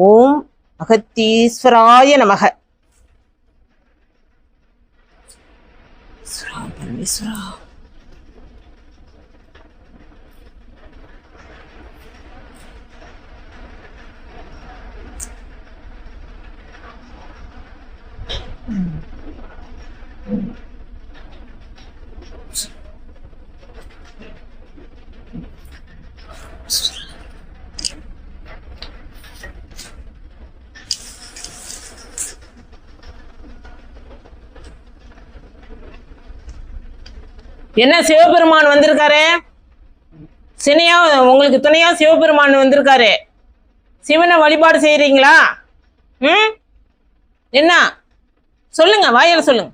ஓம் அகத்தீஸ்வராய நமக. பரமேஸ்வரா. என்ன சிவபெருமான் வந்திருக்காரு? சினையா உங்களுக்கு துணையா சிவபெருமான் வந்திருக்காரு. சிவனை வழிபாடு செய்யறீங்களா? என்ன சொல்லுங்க, வாயில சொல்லுங்க.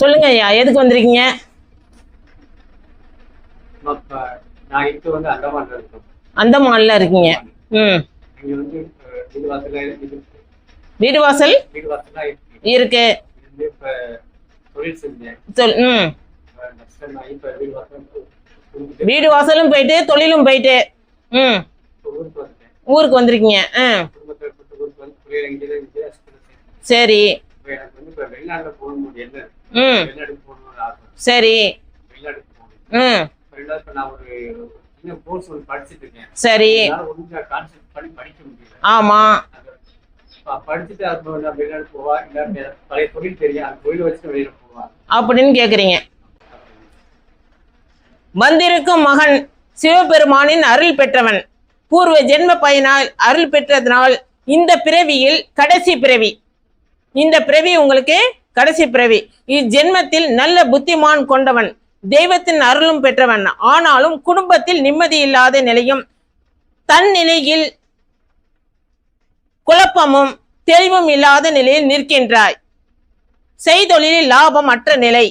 சொல்லுங்க ஐயா, எதுக்கு வந்திருக்கீங்க? அந்தமான்ல இருக்கீங்க. வீடு வாசல் இருக்கு. வீடு வாசலும் போயிட்டு தொழிலும் போயிட்டு ஊருக்கு வந்திருக்கீங்க. சரி சரி. சரி. ஆமா. அப்படின்னு கேக்குறீங்க. வந்திருக்கும் மகன் சிவபெருமானின் அருள் பெற்றவன். பூர்வ ஜென்ம பயனால் அருள் பெற்றதனால் இந்த பிறவியில் கடைசி பிறவி. இந்த பிறவி உங்களுக்கு கடைசி பிறவி. இஜென்மத்தில் நல்ல புத்திமான் கொண்டவன், தெய்வத்தின் அருளும் பெற்றவன். ஆனாலும் குடும்பத்தில் நிம்மதி இல்லாத நிலையும், தன் நிலையில் குழப்பமும் தெளிவும் இல்லாத நிலையில் நிற்கின்றாய். செய்தொழிலில் லாபம் அற்ற நிலை,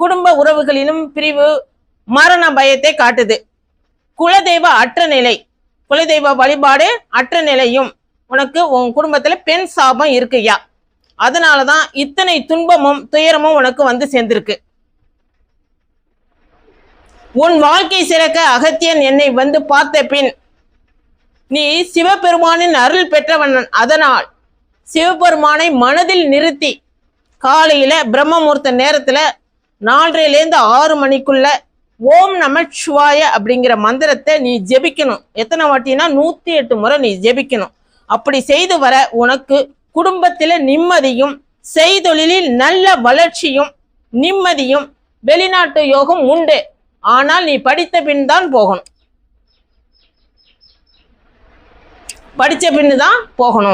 குடும்ப உறவுகளிலும் பிரிவு, மரண பயத்தை காட்டுது. குலதெய்வ அற்ற நிலை, குலதெய்வ வழிபாடு அற்ற நிலையும் உனக்கு உன் குடும்பத்துல பெண் சாபம் இருக்குயா. அதனாலதான் இத்தனை துன்பமும் துயரமும் உனக்கு வந்து சேர்ந்திருக்கு. உன் வாழ்க்கை சிறக்க அகத்தியன் என்னை வந்து பார்த்த பின் நீ சிவபெருமானின் அருள் பெற்றவன். அதனால் சிவபெருமானை மனதில் நிறுத்தி காலையில பிரம்மமுகூர்த்த நேரத்துல 4:30 6 மணிக்குள்ள ஓம் நம சிவாய அப்படிங்கிற மந்திரத்தை நீ ஜெபிக்கணும். எத்தனை வாட்டினா 108 முறை நீ ஜெபிக்கணும். அப்படி செய்து வர உனக்கு குடும்பத்தில நிம்மதியும், செய்தொழிலில் நல்ல வளர்ச்சியும், நிம்மதியும், வெளிநாட்டு யோகம் உண்டு. ஆனால் நீ படித்த பின் தான் போகணும். படித்த பின்னு தான் போகணும்.